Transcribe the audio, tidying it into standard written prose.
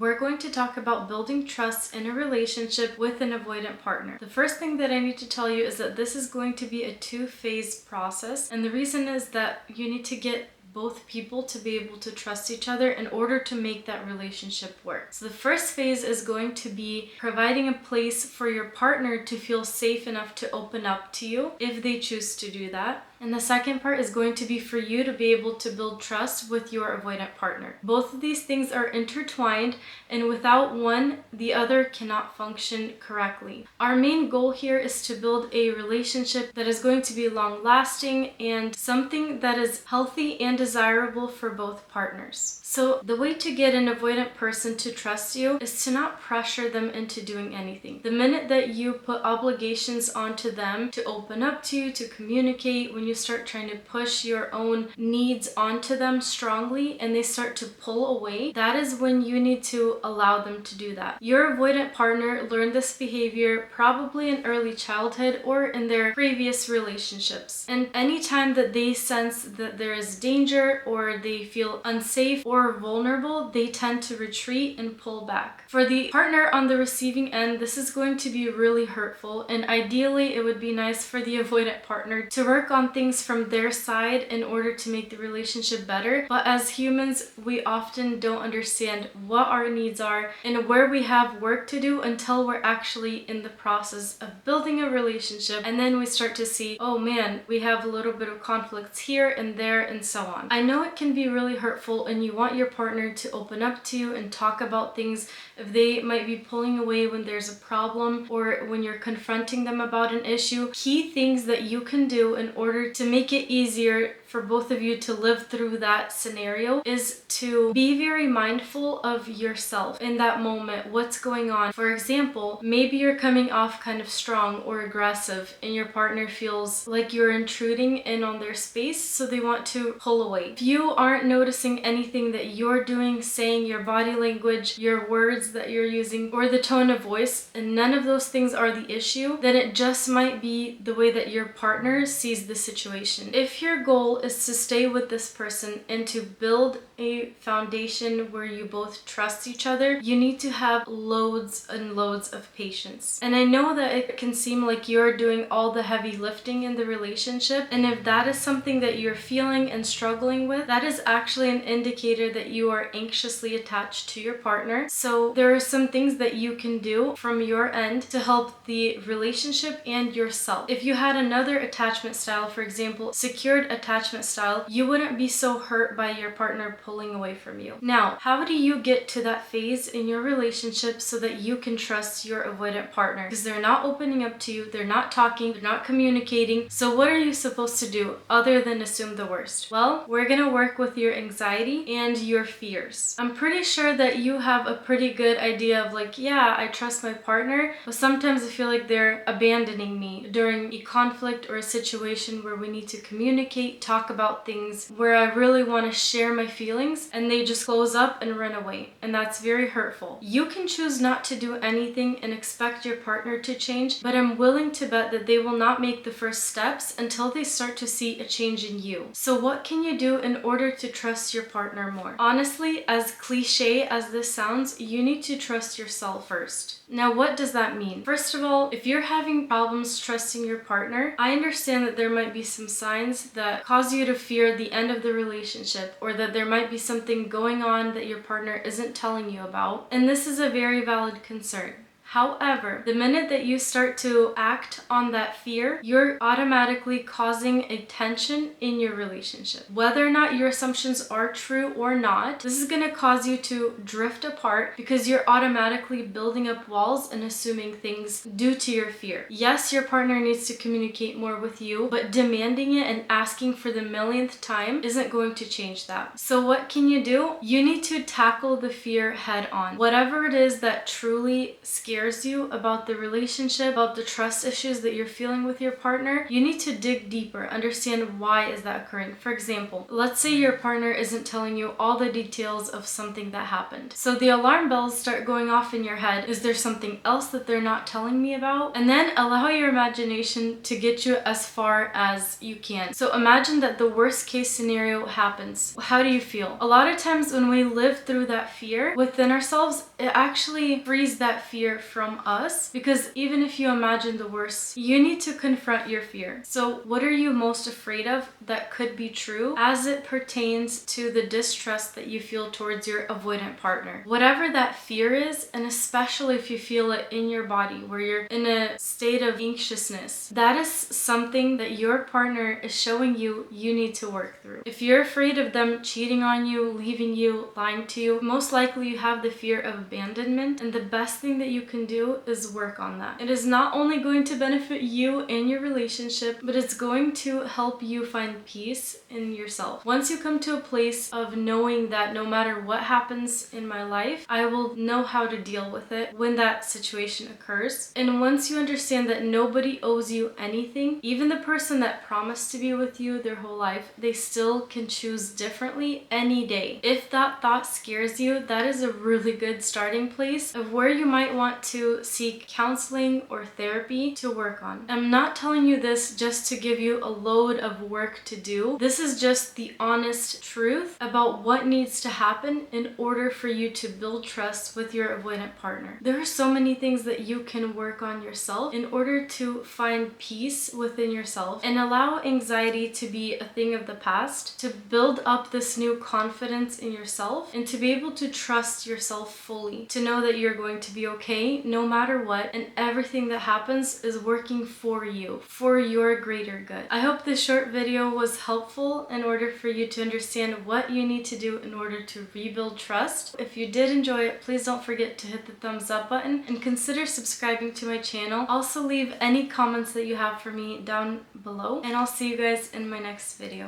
We're going to talk about building trust in a relationship with an avoidant partner. The first thing that I need to tell you is that this is going to be a two-phase process, and the reason is that you need to get both people to be able to trust each other in order to make that relationship work. So the first phase is going to be providing a place for your partner to feel safe enough to open up to you if they choose to do that. And the second part is going to be for you to be able to build trust with your avoidant partner. Both of these things are intertwined, and without one, the other cannot function correctly. Our main goal here is to build a relationship that is going to be long-lasting and something that is healthy and desirable for both partners. So the way to get an avoidant person to trust you is to not pressure them into doing anything. The minute that you put obligations onto them to open up to you, to communicate, when you start trying to push your own needs onto them strongly and they start to pull away, that is when you need to allow them to do that. Your avoidant partner learned this behavior probably in early childhood or in their previous relationships. And anytime that they sense that there is danger or they feel unsafe or vulnerable, they tend to retreat and pull back. For the partner on the receiving end, this is going to be really hurtful, and ideally it would be nice for the avoidant partner to work on things from their side in order to make the relationship better. But as humans, we often don't understand what our needs are and where we have work to do until we're actually in the process of building a relationship, and then we start to see, oh man, we have a little bit of conflicts here and there and so on. I know it can be really hurtful, and you want your partner to open up to you and talk about things if they might be pulling away when there's a problem or when you're confronting them about an issue. Key things that you can do in order to make it easier for both of you to live through that scenario is to be very mindful of yourself in that moment, what's going on. For example, maybe you're coming off kind of strong or aggressive and your partner feels like you're intruding in on their space, so they want to pull away. If you aren't noticing anything that you're doing, saying, your body language, your words that you're using, or the tone of voice, and none of those things are the issue, then it just might be the way that your partner sees the situation. If your goal is to stay with this person and to build a foundation where you both trust each other, you need to have loads and loads of patience. And I know that it can seem like you're doing all the heavy lifting in the relationship, and if that is something that you're feeling and struggling with, that is actually an indicator that you are anxiously attached to your partner. So there are some things that you can do from your end to help the relationship and yourself. If you had another attachment style, for example, secured attachment style, you wouldn't be so hurt by your partner pulling away from you. Now, how do you get to that phase in your relationship so that you can trust your avoidant partner? Because they're not opening up to you, they're not talking, they're not communicating. So what are you supposed to do other than assume the worst? Well, we're gonna work with your anxiety and your fears. I'm pretty sure that you have a pretty good idea of like, yeah, I trust my partner, but sometimes I feel like they're abandoning me during a conflict or a situation where we need to communicate, talk about things, where I really want to share my feelings, and they just close up and run away. And that's very hurtful. You can choose not to do anything and expect your partner to change, but I'm willing to bet that they will not make the first steps until they start to see a change in you. So what can you do in order to trust your partner more? Honestly, as cliche as this sounds, you need to trust yourself first. Now, what does that mean? First of all, if you're having problems trusting your partner, I understand that there might be some signs that cause you to fear the end of the relationship, or that there might be something going on that your partner isn't telling you about, and this is a very valid concern. However, the minute that you start to act on that fear, you're automatically causing a tension in your relationship. Whether or not your assumptions are true or not, this is going to cause you to drift apart because you're automatically building up walls and assuming things due to your fear. Yes, your partner needs to communicate more with you, but demanding it and asking for the millionth time isn't going to change that. So what can you do? You need to tackle the fear head on. Whatever it is that truly scares scares you about the relationship, about the trust issues that you're feeling with your partner, you need to dig deeper, understand why is that occurring. For example, let's say your partner isn't telling you all the details of something that happened. So the alarm bells start going off in your head. Is there something else that they're not telling me about? And then allow your imagination to get you as far as you can. So imagine that the worst case scenario happens. How do you feel? A lot of times when we live through that fear within ourselves, it actually frees that fear from us, because even if you imagine the worst, you need to confront your fear. So what are you most afraid of that could be true as it pertains to the distrust that you feel towards your avoidant partner? Whatever that fear is, and especially if you feel it in your body where you're in a state of anxiousness, that is something that your partner is showing you need to work through. If you're afraid of them cheating on you, leaving you, lying to you, most likely you have the fear of abandonment, and the best thing that you can do is work on that. It is not only going to benefit you and your relationship, but it's going to help you find peace in yourself. Once you come to a place of knowing that no matter what happens in my life, I will know how to deal with it when that situation occurs. And once you understand that nobody owes you anything, even the person that promised to be with you their whole life, they still can choose differently any day. If that thought scares you, that is a really good starting place of where you might want to seek counseling or therapy to work on. I'm not telling you this just to give you a load of work to do. This is just the honest truth about what needs to happen in order for you to build trust with your avoidant partner. There are so many things that you can work on yourself in order to find peace within yourself and allow anxiety to be a thing of the past, to build up this new confidence in yourself, and to be able to trust yourself fully, to know that you're going to be okay no matter what, and everything that happens is working for you, for your greater good. I hope this short video was helpful in order for you to understand what you need to do in order to rebuild trust. If you did enjoy it, please don't forget to hit the thumbs up button and consider subscribing to my channel. Also leave any comments that you have for me down below, and I'll see you guys in my next video.